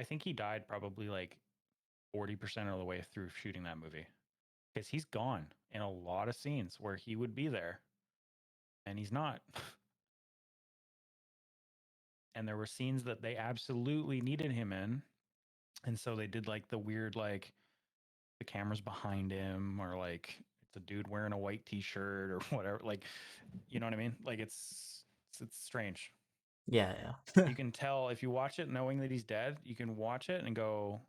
think he died probably like 40% of the way through shooting that movie because he's gone in a lot of scenes where he would be there and he's not. And there were scenes that they absolutely needed him in. And so they did like the weird, like the camera's behind him or like it's a dude wearing a white t-shirt or whatever. Like, you know what I mean? Like it's strange. Yeah, You can tell if you watch it knowing that he's dead, you can watch it and go,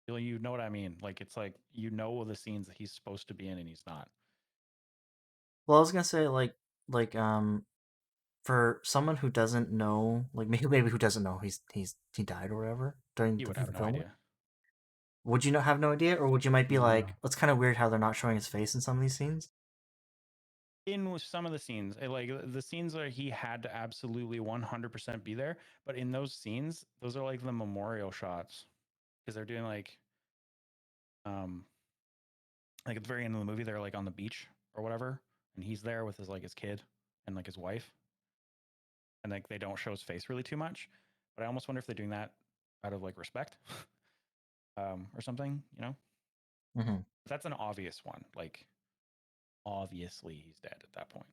you know what I mean? Like it's like you know the scenes that he's supposed to be in and he's not. Well, I was gonna say like for someone who doesn't know, like maybe who doesn't know he died or whatever during You the would have no filming, idea. would you not have no idea, or would you might be like, No. it's kind of weird how they're not showing his face in some of these scenes? In with some of the scenes, like the scenes where he had to absolutely 100% be there, but in those scenes, those are like the memorial shots because they're doing um like at the very end of the movie, they're like on the beach or whatever, and he's there with his kid and like his wife, and like they don't show his face really too much. But I almost wonder if they're doing that out of like respect, or something, you know? Mm-hmm. That's an obvious one. Like obviously he's dead at that point,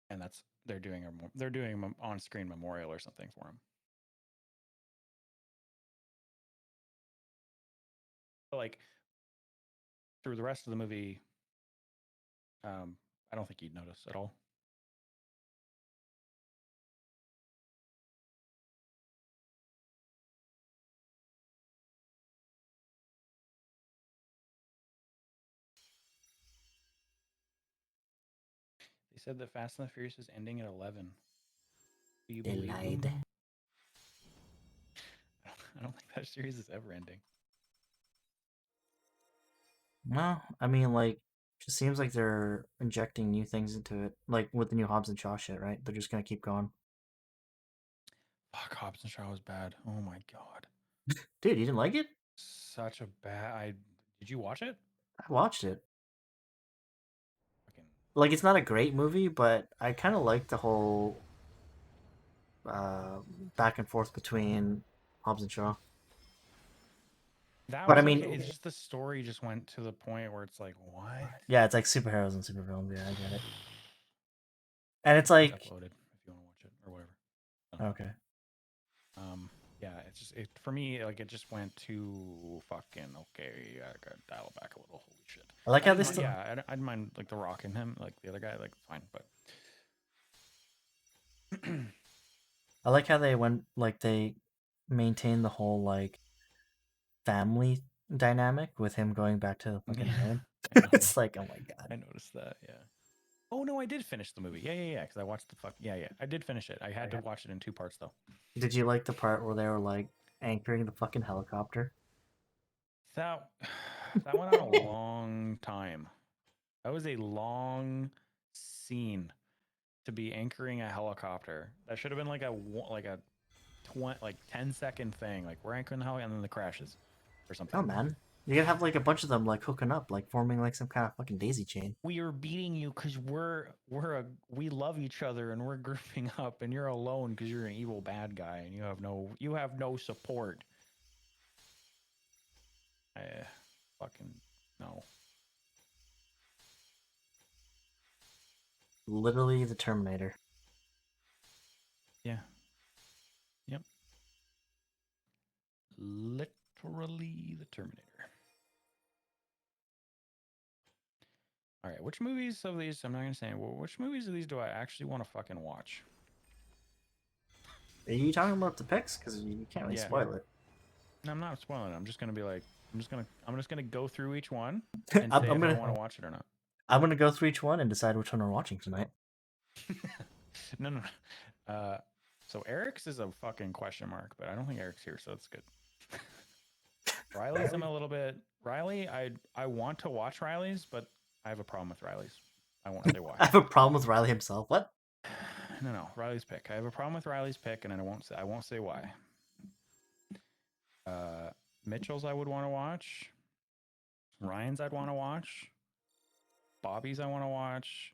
and that's they're doing an on screen memorial or something for him. But like through the rest of the movie, um, I don't think you'd notice at all. They said that Fast and the Furious is ending at 11. Do you They believe them? lied. I don't think that series is ever ending. No, I mean like, just seems like they're injecting new things into it, like with the new Hobbs and Shaw shit, right? They're just gonna keep going. Fuck, Hobbs and Shaw was bad. Oh my god, Dude, you didn't like it? such a bad. I did you watch it? I watched it. Fucking Like, it's not a great movie, but I kind of like the whole back and forth between Hobbs and Shaw. that But I was okay. mean, It's just the story just went to the point where it's like, what? yeah, it's like superheroes and supervillains. Yeah, I get it. And it's It's like, uploaded if you want to watch it or whatever. I don't know. okay. Yeah, it's just for me like it just went too fucking okay. I gotta dial back a little. Holy shit! I like I how didn't they mind. still. Yeah, I didn't mind like the Rock in him, like the other guy, like fine, but I like how they went like they maintain the whole like family dynamic with him going back to the fucking yeah, island. I know. It's like, oh my god. I noticed that. Yeah. Oh no, I did finish the movie. Yeah. Because I watched the fuck. Yeah. I did finish it. I had to watch it in two parts though. Did you like the part where they were like anchoring the fucking helicopter? That that went on a long time. That was a long scene to be anchoring a helicopter. That should have been like a 10-second thing. Like we're anchoring the heli and then the crashes or Oh something. man, you gotta have like a bunch of them like hooking up, like forming like some kind of fucking daisy chain. We are beating you because we love each other and we're grouping up, and you're alone because you're an evil bad guy and you have no support. I fucking no. Literally the Terminator. Yeah. Yep. Literally the Terminator. All right. Which movies of these? I'm not gonna say. Well, which movies of these do I actually want to fucking watch? Are you talking about the picks? Because you can't really Yeah. spoil it. No, I'm not spoiling it. I'm just gonna be like, I'm just gonna go through each one and I'm, say I'm if I gonna want to watch it or not. I'm gonna go through each one and decide which one we're watching tonight. No. So Eric's is a fucking question mark, but I don't think Eric's here, so it's good. Riley's I'm a little bit. Riley, I want to watch Riley's, but I have a problem with Riley's. I won't say why. I have a problem with Riley himself. What? No, Riley's pick. I have a problem with Riley's pick, and I won't say why. Mitchell's I would want to watch. Ryan's I'd want to watch. Bobby's I want to watch.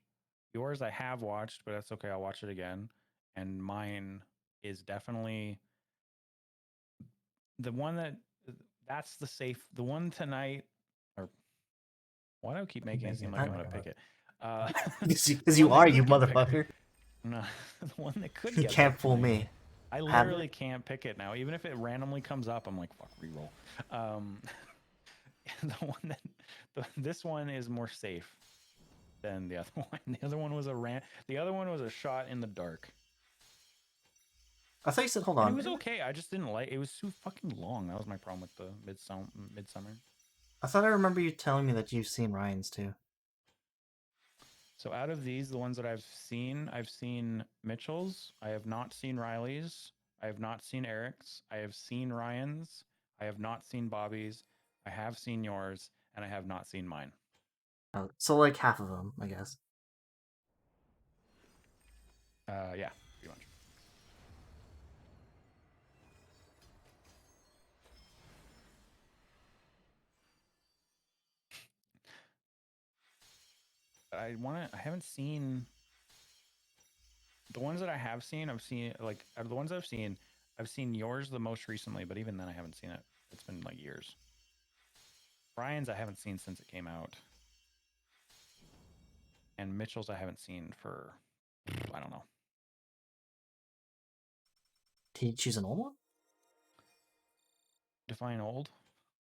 Yours I have watched, but that's okay. I'll watch it again. And mine is definitely the one that's the safe. The one tonight, or why do I keep making it seem like I'm gonna pick it? Uh, Because the you one that are, you could get picked. motherfucker. No, the one that could You get can't picked fool tonight. me. I Have literally it? can't pick it now. Even if it randomly comes up, I'm like, fuck, reroll. The one that this one is more safe than the other one. The other one was the other one was a shot in the dark. I thought you said, hold And it on. was okay. I just didn't like it. Was too fucking long. That was my problem with the midsummer. I thought I remember you telling me that you've seen Ryan's too. So out of these, the ones that I've seen Mitchell's. I have not seen Riley's. I have not seen Eric's. I have seen Ryan's. I have not seen Bobby's. I have seen yours, and I have not seen mine. Oh, so like half of them, I guess. Yeah, pretty much. I haven't seen the ones that I have seen. I've seen like out of the ones I've seen yours the most recently, but even then I haven't seen it. It's been like years. Brian's I haven't seen since it came out. And Mitchell's I haven't seen for I don't know. Did you choose an old one? Define old.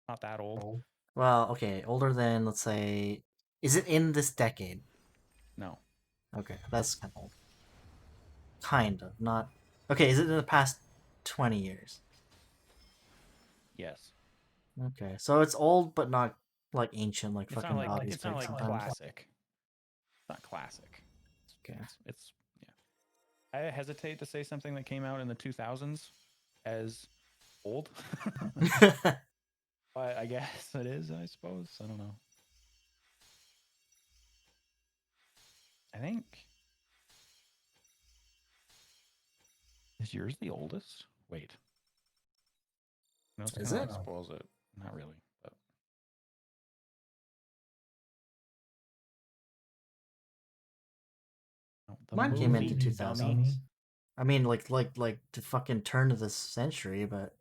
Not that old. Well, okay, older than, let's say, is it in this decade? No. Okay, that's kind of old. Kind of, not. Okay, is it in the past 20 years? Yes. Okay, so it's old, but not like ancient, like It's not fucking like Bobby's pick sometimes. classic. It's not classic. Okay. It's yeah. I hesitate to say something that came out in the 2000s as old. But I guess it is, I suppose. I don't know. I think is yours the oldest? Wait. No, it's Is kind of it? like spoils it. Not really, but no, the Mine came movie into dummy. 2000s. I mean, like to fucking turn of the century, but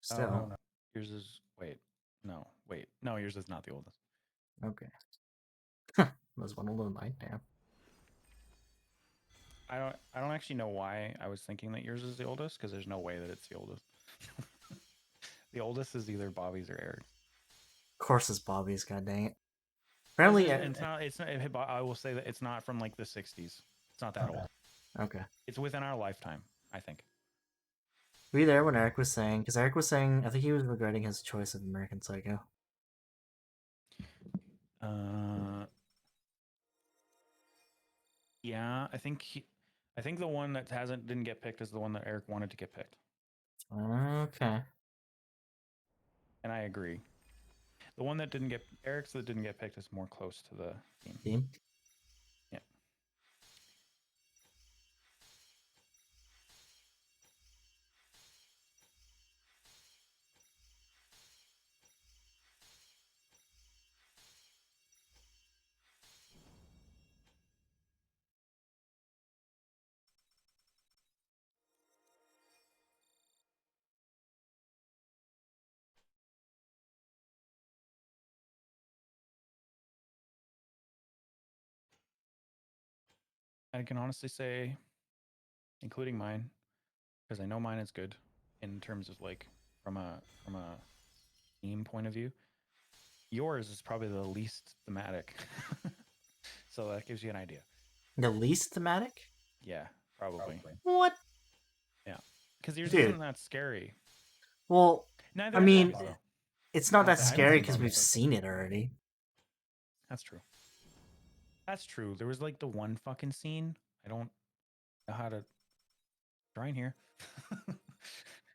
Oh still. no, yours is wait, no, yours is not the oldest. Okay. Was one older than mine, damn. I don't actually know why I was thinking that yours is the oldest because there's no way that it's the oldest. The oldest is either Bobby's or Eric's. Of course it's Bobby's, god dang it. This Apparently, is it's not it's not. I will say that it's not from like the 60s. It's not that old. okay. It's within our lifetime, I think. Were you there when Eric was saying? Because Eric was saying, I think he was regretting his choice of American Psycho. Uh, yeah, I think the one that didn't get picked is the one that Eric wanted to get picked, Okay. and I agree. The one that didn't get Eric's that didn't get picked is more close to the theme. Theme? Yeah. I can honestly say, including mine, because I know mine is good in terms of like from a theme point of view. Yours is probably the least thematic, so that gives you an idea. The least thematic? Yeah, probably. What? Yeah, because yours Dude. isn't that scary. Well, Neither I is mean, Bobby's though. it's not that Honestly, I haven't scary seen because we've Bobby's though. seen it already. That's true. That's true. There was like the one fucking scene. I don't know how to try in here.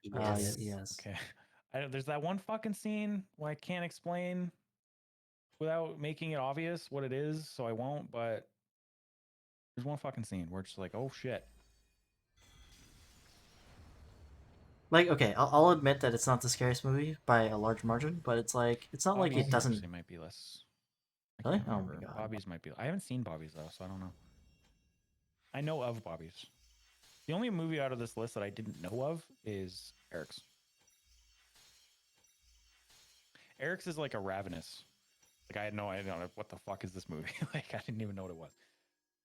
Yes. Okay. There's that one fucking scene where I can't explain without making it obvious what it is, so I won't. But there's one fucking scene where it's just like, oh shit. Like, okay, I'll admit that it's not the scariest movie by a large margin, but it's like, it's not like Bobby's it doesn't. actually might be less. I Really? can't Oh my remember. god. Bobby's might be. I haven't seen Bobby's though, so I don't know. I know of Bobby's. The only movie out of this list that I didn't know of is Eric's. Eric's is like a Ravenous. Like I had no idea what the fuck is this movie. Like I didn't even know what it was.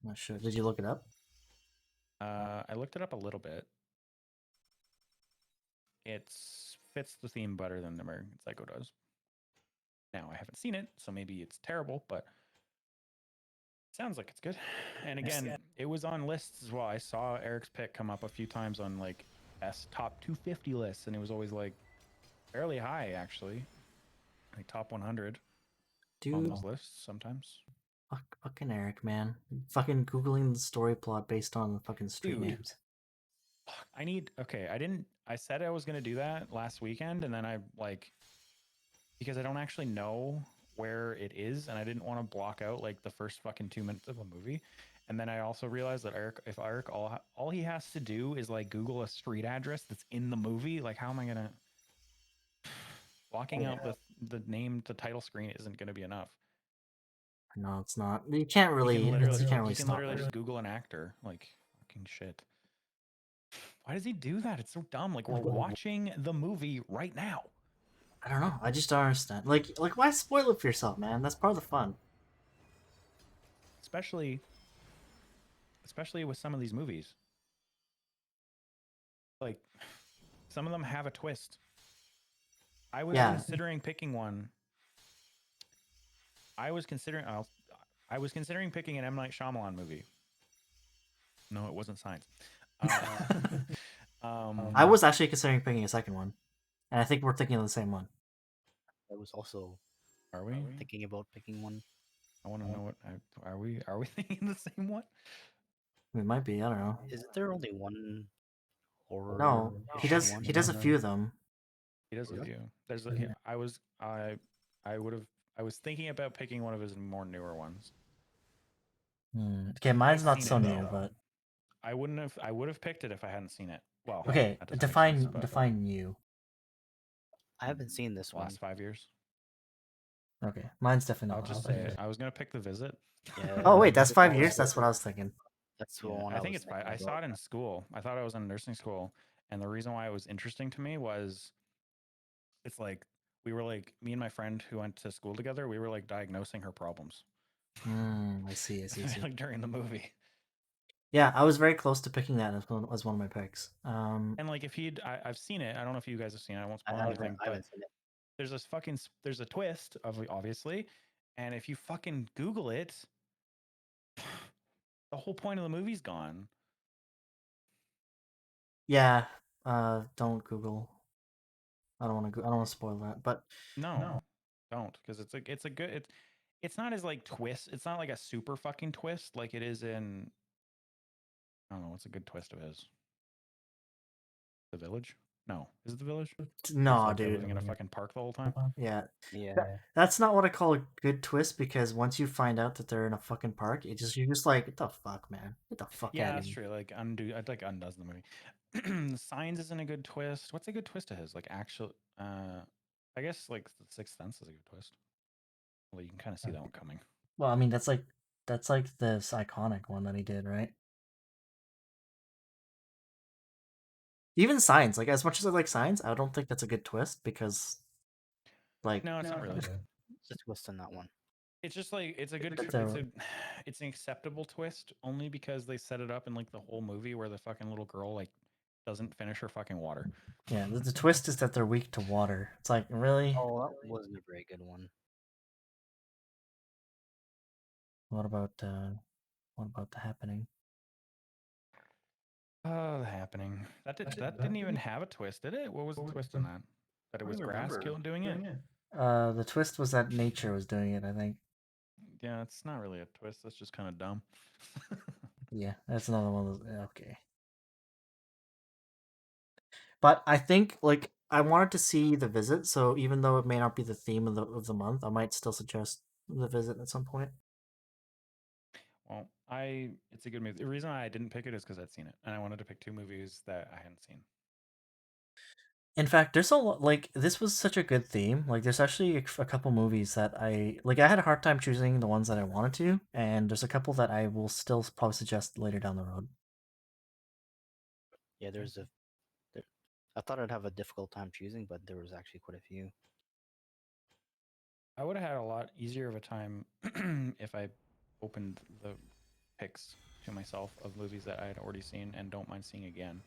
Not sure. Did you look it up? I looked it up a little bit. It fits the theme better than American Psycho does. Now I haven't seen it, so maybe it's terrible, but sounds like it's good. And again, it was on lists as well. I saw Eric's pick come up a few times on like best top 250 lists, and it was always like fairly high actually, like top 100 on Dude, those lists sometimes. fucking Eric, man. Fucking Googling the story plot based on the fucking street Dude. names. I need okay. I said I was gonna do that last weekend, and then I like because I don't actually know where it is, and I didn't want to block out like the first fucking 2 minutes of a movie. And then I also realized that if Eric all he has to do is like Google a street address that's in the movie, like how am I gonna blocking out the name, the title screen isn't gonna be enough. No, it's not. You can't really. You can't really He can stop literally it. just Google an actor, like fucking shit. Why does he do that? It's so dumb. Like we're watching the movie right now. I don't know. I just don't understand. Like, why spoil it for yourself, man? That's part of the fun. especially with some of these movies. Like some of them have a twist. I was considering picking one. I was considering picking an M. Night Shyamalan movie. No, it wasn't Signs. I was actually considering picking a second one, and I think we're thinking of the same one. I was also Are we? thinking about picking one. I want to know what are we thinking the same one? It might be. I don't know. Isn't there only one horror? No, he does. one? He does a few of them. He does a Really? few. There's a, I was thinking about picking one of his more newer ones. Okay, mine's I've not seen so it, new, though. but I would have picked it if I hadn't seen it. Well, okay. that doesn't make sense, but Define you. I haven't seen this one. last 5 years. Okay, mine's definitely I'll not. just say it. I was gonna pick The Visit. Yeah. Oh wait, that's 5 years. That's what I was thinking. That's the Yeah, one I think was it's 5. I thinking saw about. it in school. I thought I was in nursing school, and the reason why it was interesting to me was, it's like we were like me and my friend who went to school together. We were like diagnosing her problems. I see. Like during the movie. Yeah, I was very close to picking that as one of my picks. And like if I've seen it. I don't know if you guys have seen it. I won't spoil anything. I But haven't seen it. there's a twist of obviously, and if you fucking Google it, the whole point of the movie's gone. Yeah. Don't Google. I don't want to. I don't want to spoil that. But No, don't, because it's a good. It's not as like twist. It's not like a super fucking twist like it is in. I don't know what's a good twist of his. The Village? No, is it The Village? no, It's like they're dude. living in a fucking park the whole time. Yeah. Yeah. That's not what I call a good twist, because once you find out that they're in a fucking park, you're just like, what the fuck, man? Get the fuck Yeah, out that's of here. true. Like it like undoes the movie. Signs isn't a good twist. What's a good twist of his? Like actual, I guess like The Sixth Sense is a good twist. Well, you can kind of see that one coming. Well, I mean, that's like this iconic one that he did, right? Even Signs, like as much as I like Signs, I don't think that's a good twist, because like No, it's not really. It's a twist on that one. It's just like it's a good. It's an acceptable twist only because they set it up in like the whole movie where the fucking little girl like doesn't finish her fucking water. Yeah, the twist is that they're weak to water. It's like, really? Oh, that wasn't a very good one. What about The Happening? Oh, The Happening. That didn't even have a twist, did it? What was the twist in that? That it was grass doing it? The twist was that nature was doing it, I think. Yeah, it's not really a twist. That's just kind of dumb. Yeah, that's another one of those. Okay. But I think like I wanted to see The Visit, so even though it may not be the theme of the month, I might still suggest The Visit at some point. Well, it's a good movie. The reason I didn't pick it is because I'd seen it, and I wanted to pick 2 movies that I hadn't seen. In fact, there's a lot, like this was such a good theme. Like there's actually a couple movies that I like. I had a hard time choosing the ones that I wanted to, and there's a couple that I will still probably suggest later down the road. Yeah, there's a. There, I thought I'd have a difficult time choosing, but there was actually quite a few. I would have had a lot easier of a time if I opened the picks to myself of movies that I had already seen and don't mind seeing again.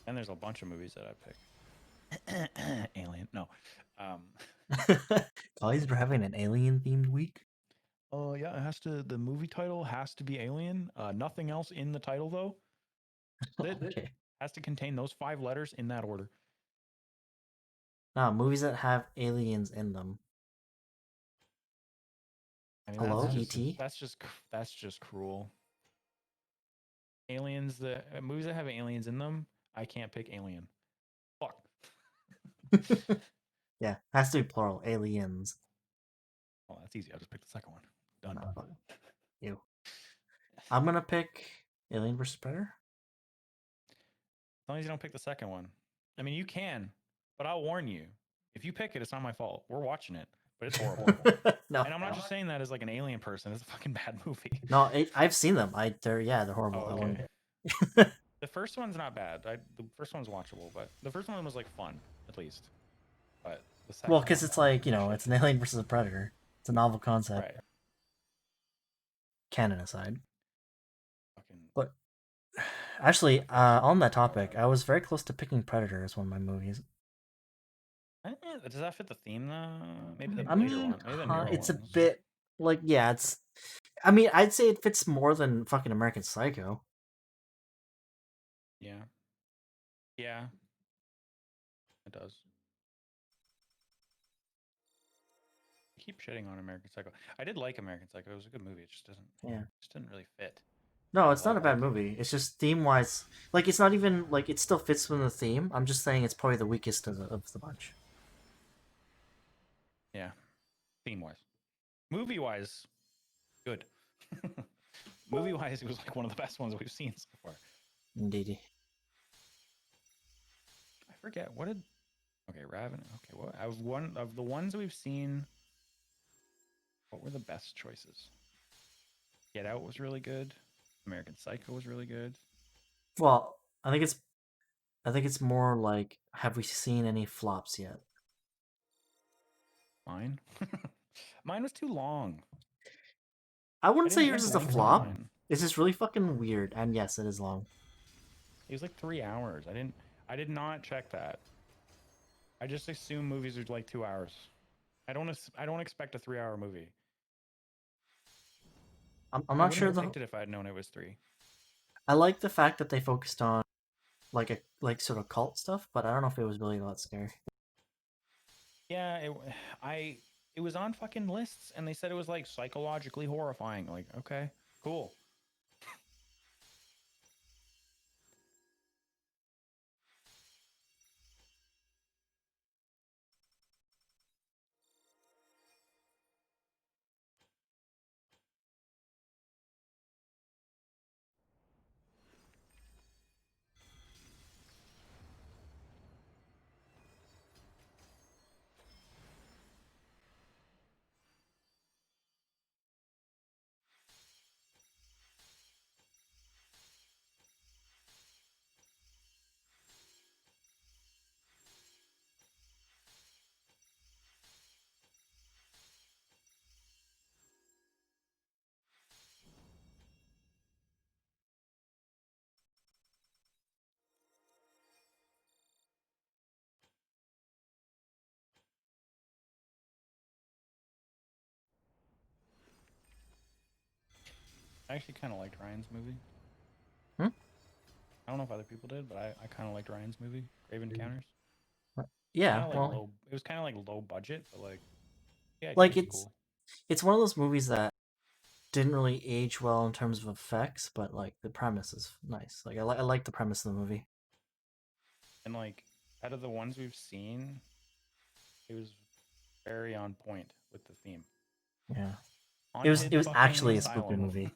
And there's a bunch of movies that I pick. Alien, no. Guys, we're having an alien themed week. Oh yeah, it has to. The movie title has to be Alien. Nothing else in the title though. It Okay. has to contain those 5 letters in that order. No, movies that have aliens in them. I mean, Hello, that's just E.T.? that's just cruel. Aliens, the movies that have aliens in them, I can't pick Alien. Fuck. Yeah, has to be plural. Aliens. Oh, that's easy. I'll just pick the second one. Done. Not fucking- Ew. I'm gonna pick Alien vs Predator. As long as you don't pick the second one. I mean, you can, but I'll warn you. If you pick it, it's not my fault. We're watching it, but it's horrible. No, And I'm not just saying that as like an alien person. It's a fucking bad movie. no, I've seen them. They're horrible. Oh, I okay. won't. The first one's not bad. The first one's watchable, but the first one was like fun, at least. But the second Well, because one, it's like, shit. it's an alien versus a predator. It's a novel concept, Right. canon aside. Fucking But actually, on that topic, I was very close to picking Predator as one of my movies. Does that fit the theme though? Maybe the I later mean, one. Maybe the newer it's a ones. bit like, yeah, it's. I mean, I'd say it fits more than fucking American Psycho. Yeah. Yeah. It does. I keep shitting on American Psycho. I did like American Psycho. It was a good movie. It just didn't really fit. No, I it's not a love bad that. movie. It's just theme wise, like it's not even like it still fits within the theme. I'm just saying it's probably the weakest of the bunch. Yeah. Theme wise. Movie wise, good. Movie wise, it was like one of the best ones we've seen so far. Indeed. I forget what did. Okay, Raven. Okay, what of one of the ones we've seen? What were the best choices? Get Out was really good. American Psycho was really good. Well, I think it's more like, have we seen any flops yet? Mine. Mine was too long. I wouldn't say didn't yours think is a one through flop. mine. It's just really fucking weird, and yes, it is long. It was like 3 hours. I did not check that. I just assume movies are like 2 hours. I don't expect a 3 hour movie. I'm I not wouldn't sure have though. picked it if I had known it was 3. I like the fact that they focused on like sort of cult stuff, but I don't know if it was really that scary. Yeah, it was on fucking lists and they said it was like psychologically horrifying. Like, okay, cool. I actually kind of liked Ryan's movie. Hmm? I don't know if other people did, but I kind of liked Ryan's movie, Grave Encounters. Yeah, Kind of like well, low. It was kind of like low budget, but like, yeah, it like was cool. it's one of those movies that didn't really age well in terms of effects, but like the premise is nice. Like I like the premise of the movie. And like, out of the ones we've seen, it was very on point with the theme. Yeah, Haunted it was fucking actually a spooky asylum. movie.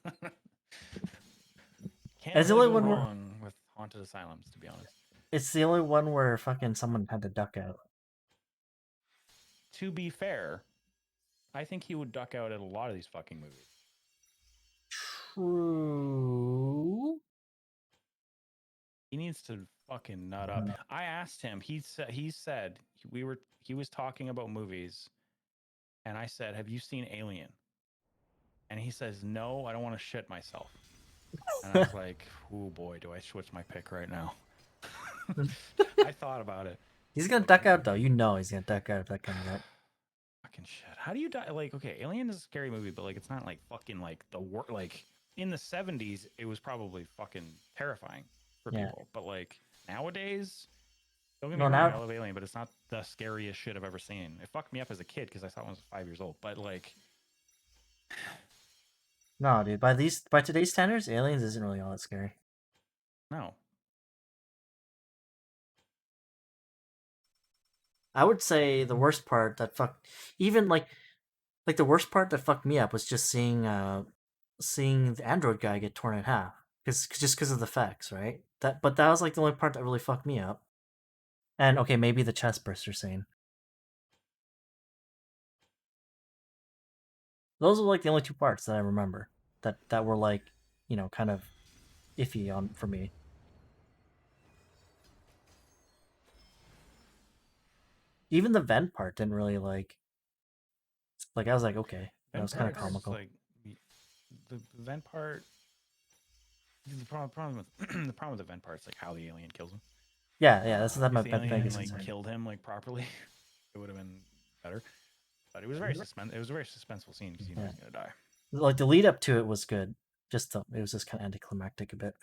Can't It's the really only go one where wrong with haunted asylums, to be honest. it's the only one where fucking someone had to duck out. To be fair, I think he would duck out at a lot of these fucking movies. True. He needs to fucking nut up. I asked him. He said he was talking about movies, and I said, "Have you seen Alien?" And he says, "No, I don't want to shit myself." And I was like, "Oh boy, do I switch my pick right now?" I thought about it. He's gonna duck out though. You know he's gonna duck out if that comes out. Fucking shit. How do you die? Like, okay, Alien is a scary movie, but like, it's not like fucking like the work. Like in the 70s, it was probably fucking terrifying for Yeah. people. But like nowadays, don't get No, me wrong, now- I love Alien, but it's not the scariest shit I've ever seen. It fucked me up as a kid because I saw it when I was 5 years old. But like, No, dude. By today's standards, Aliens isn't really all that scary. no. I would say the worst part that fucked even like the worst part that fucked me up was just seeing the android guy get torn in half because of the effects, right? But that was like the only part that really fucked me up. And okay, maybe the chest burster scene. Those are like the only two parts that I remember that were like, kind of iffy on for me. Even the vent part didn't really like I was like, okay, that was kind of Vent part's comical. like the vent part. The problem with the problem with the vent part is like how the alien kills him. Yeah, that's If my the alien biggest like concern. killed him like properly, it would have been better. But it was It was a very suspenseful scene because you know he's gonna die. Like the lead up to it was good. It was just kind of anticlimactic a bit.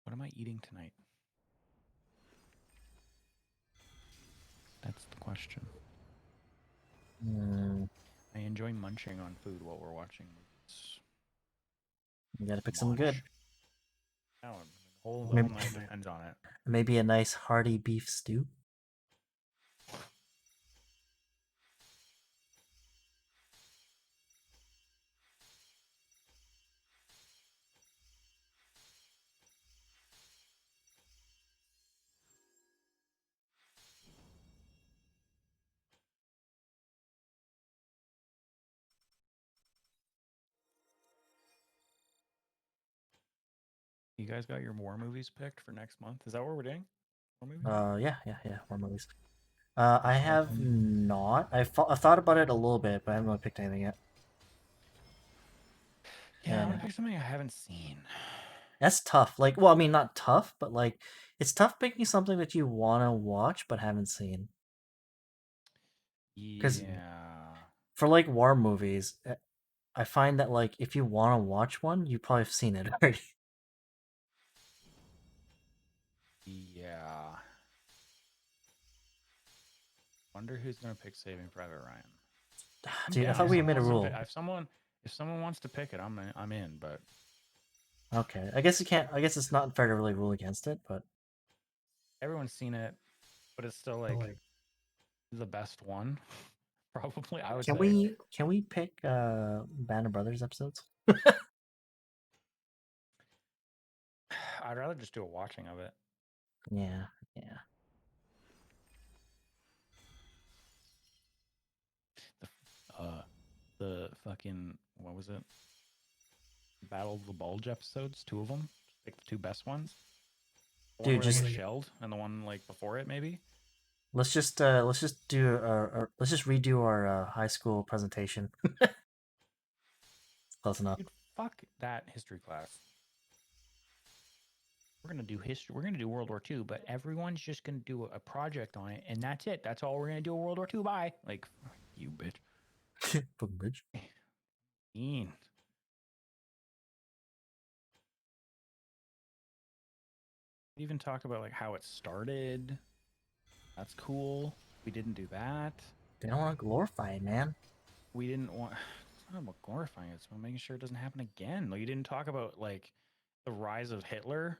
What am I eating tonight? That's the question. Mm, I enjoy munching on food while we're watching movies. you gotta pick something good. No, the whole night depends on it. Maybe a nice hearty beef stew. You guys got your war movies picked for next month? Is that what we're doing? War movies? Yeah, more movies. I have not. I've thought about it a little bit, but I haven't really picked anything yet. Yeah, I'm gonna pick something I haven't seen. That's tough. Like, well, I mean, not tough, but like, it's tough picking something that you want to watch but haven't seen. Because for like war movies, I find that like if you want to watch one, you probably have seen it already. Yeah. Wonder who's gonna pick Saving Private Ryan. Dude, I thought we made a rule. If someone wants to pick it, I'm in. But okay, I guess you can't. I guess it's not fair to really rule against it, but everyone's seen it. But it's still like the best one, probably. I would say. Can we pick Band of Brothers episodes? I'd rather just do a watching of it. Yeah. The fucking what was it? Battle of the Bulge episodes, 2 of them. Pick the 2 best ones. The one Dude, where just they get shelled, and the one like before it, maybe. let's just redo our high school presentation. Close enough. Dude, fuck that history class. We're gonna do history. We're gonna do World War II, but everyone's just gonna do a project on it, and that's it. That's all we're gonna do. World War II. Bye. Like, you bitch. Fucking bitch. Mean. Even talk about like how it started. That's cool. We didn't do that. They don't want to glorify it, man. We didn't want. It's not about glorifying it. It's about making sure it doesn't happen again. Like, you didn't talk about like the rise of Hitler.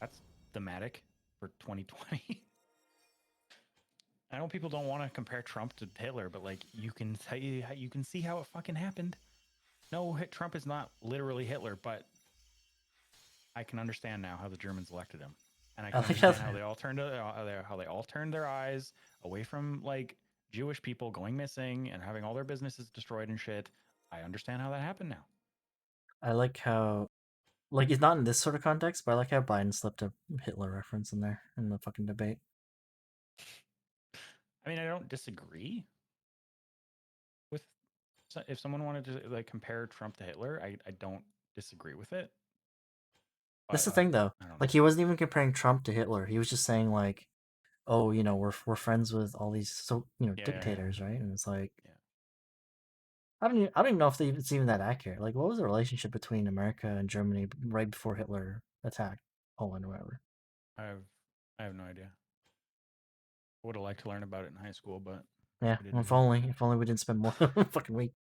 That's thematic for 2020. I know people don't want to compare Trump to Hitler, but like you can see how it fucking happened. No, Trump is not literally Hitler, but I can understand now how the Germans elected him, and I can understand how they all turned their eyes away from like Jewish people going missing and having all their businesses destroyed and shit. I understand how that happened now. I like how, like, it's not in this sort of context, but I like how Biden slipped a Hitler reference in there in the fucking debate. I mean, I don't disagree with if someone wanted to like compare Trump to Hitler, I don't disagree with it. That's the But thing, though. I don't know. Like, he wasn't even comparing Trump to Hitler. He was just saying, like, oh, you know, we're friends with all these Yeah, dictators, right? And it's like, Yeah. I don't even know if it's even that accurate. Like, what was the relationship between America and Germany right before Hitler attacked Poland or whatever? I have no idea. Would have liked to learn about it in high school, but Yeah, we didn't. if only we didn't spend more than a fucking week.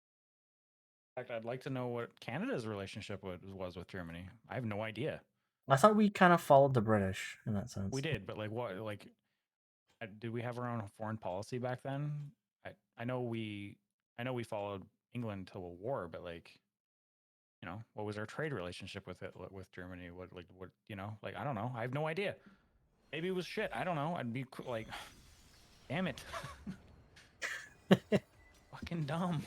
In fact, I'd like to know what Canada's relationship was with Germany. I have no idea. I thought we kind of followed the British in that sense. We did, but like what? Like, did we have our own foreign policy back then? I know we followed England till a war, but like, you know, what was our trade relationship with it with Germany? What like I don't know. I have no idea. Maybe it was shit. I don't know. I'd be like, damn it, fucking dumb.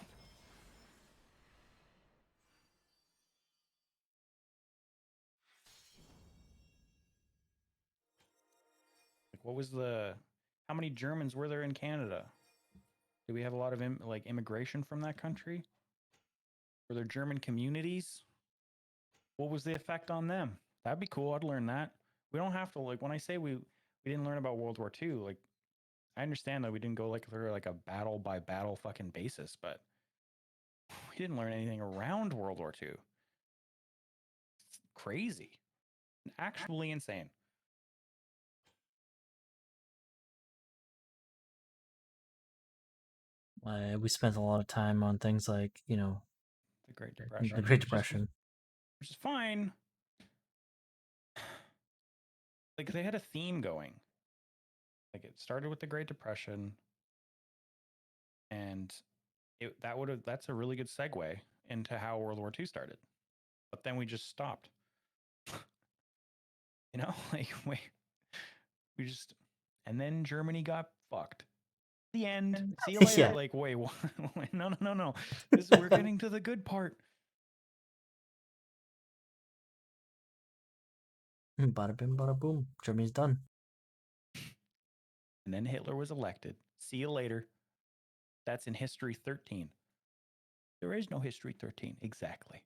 Like, what was the? How many Germans were there in Canada? Did we have a lot of like immigration from that country? Were there German communities? What was the effect on them? That'd be cool. I'd learn that. We don't have to like when I say we didn't learn about World War II. Like I understand that we didn't go like through like a battle by battle fucking basis, but we didn't learn anything around World War II. It's crazy, actually insane. We spent a lot of time on things like, The Great Depression, the Great Depression. which is fine. Like they had a theme going. Like it started with the Great Depression, and that's a really good segue into how World War II started. But then we just stopped. You know, like we just and then Germany got fucked. The end. See you later. Yeah. Like, wait, what? No. We're getting to the good part. Bada bim, bada boom. Germany's done. And then Hitler was elected. See you later. That's in History 13. There is no History 13. Exactly.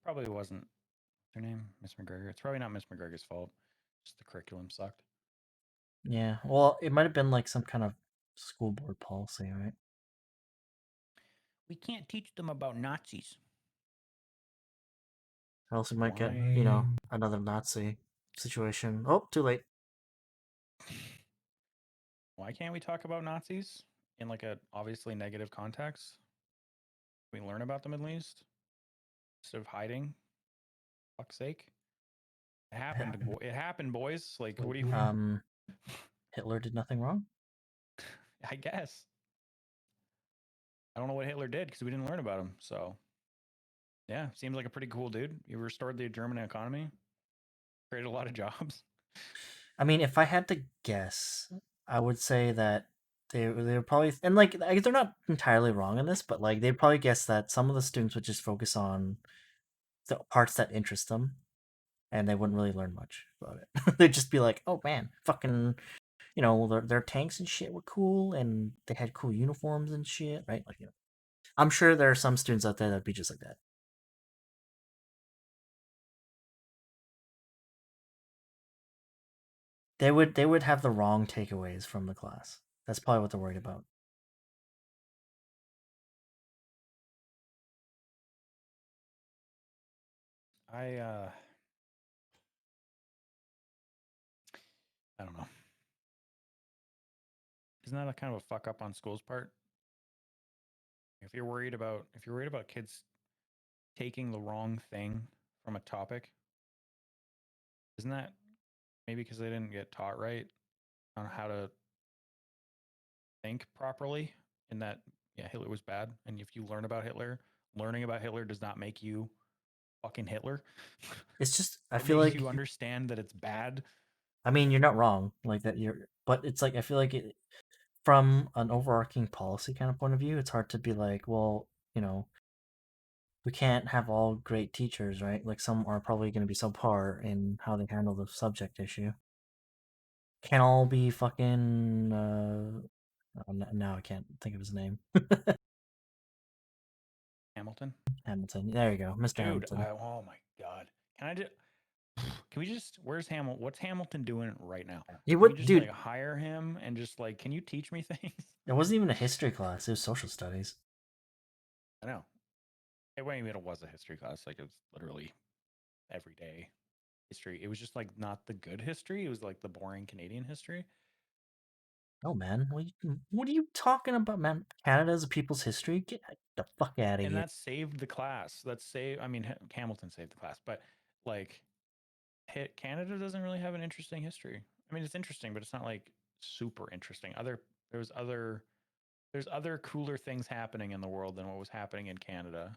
Probably wasn't her name, Miss McGregor. It's probably not Miss McGregor's fault. Just the curriculum sucked. Yeah. Well, it might have been like some kind of school board policy, right? We can't teach them about Nazis. Or else we might get, Why? another Nazi situation. Oh, too late. Why can't we talk about Nazis in like a obviously negative context? Can we learn about them at least instead of hiding. Fuck's sake. It happened. It happened, boys. Like, what do you? Hitler did nothing wrong. I guess. I don't know what Hitler did because we didn't learn about him. So, yeah, seems like a pretty cool dude. He restored the German economy, created a lot of jobs. I mean, if I had to guess, I would say that they were probably, and like I guess they're not entirely wrong in this, but like they'd probably guess that some of the students would just focus on the parts that interest them, and they wouldn't really learn much about it. They'd just be like, "Oh man, fucking, their tanks and shit were cool, and they had cool uniforms and shit, right?" Like, I'm sure there are some students out there that'd be just like that. They would have the wrong takeaways from the class. That's probably what they're worried about. I don't know. Isn't that a kind of a fuck up on school's part? If you're worried about kids taking the wrong thing from a topic, isn't that maybe because they didn't get taught right on how to think properly? In that, yeah, Hitler was bad, and if you learn about Hitler, learning about Hitler does not make you fucking Hitler. It's just I It feel makes like you understand that it's bad. I mean you're not wrong like that but it's like I feel like from an overarching policy kind of point of view, it's hard to be like, well, we can't have all great teachers, right? Like some are probably going to be subpar in how they handle the subject issue. Can't all be fucking. Now I can't think of his name. Hamilton. Hamilton. There you go, Mr. Dude, Hamilton. oh my god. Can I just can we just where's Hamilton? What's Hamilton doing right now? He Can we would, just dude. like hire him and just like, can you teach me things? It wasn't even a history class. It was social studies. I know. It wasn't even, it was a history class. Like it was literally everyday history. It was just like not the good history. It was like the boring Canadian history. Oh man, what are you talking about, man? Canada's a people's history. Get the fuck out of And here. that saved the class. That saved. I mean, Hamilton saved the class, but like, Canada doesn't really have an interesting history. I mean, it's interesting, but it's not like super interesting. There's other cooler things happening in the world than what was happening in Canada.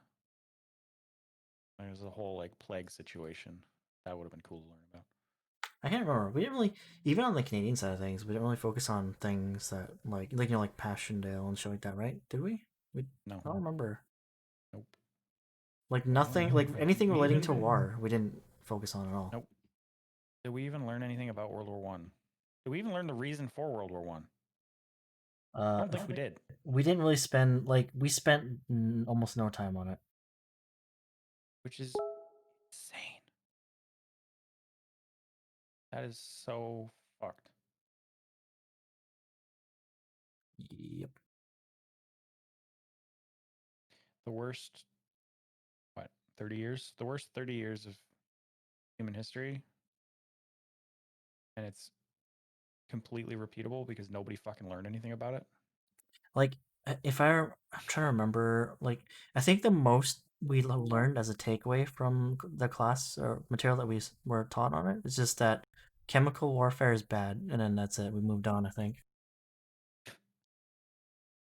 There's a whole like plague situation that would have been cool to learn about. I can't remember. We didn't really, even on the Canadian side of things, we didn't really focus on things that like Passchendaele and shit like that, right? Did we? No, I don't remember. nope, Like nothing, like anything We relating even- to war, we didn't focus on at all. nope. Did we even learn anything about World War One? Did we even learn the reason for World War One? I don't think we did. We didn't really spend we spent almost no time on it. Which is insane. That is so fucked. Yep. The worst, what, 30 years? The worst 30 years of human history. And it's completely repeatable because nobody fucking learned anything about it. Like if I'm trying to remember, like I think the most we learned as a takeaway from the class or material that we were taught on it is just that chemical warfare is bad, and then that's it. We moved on, I think.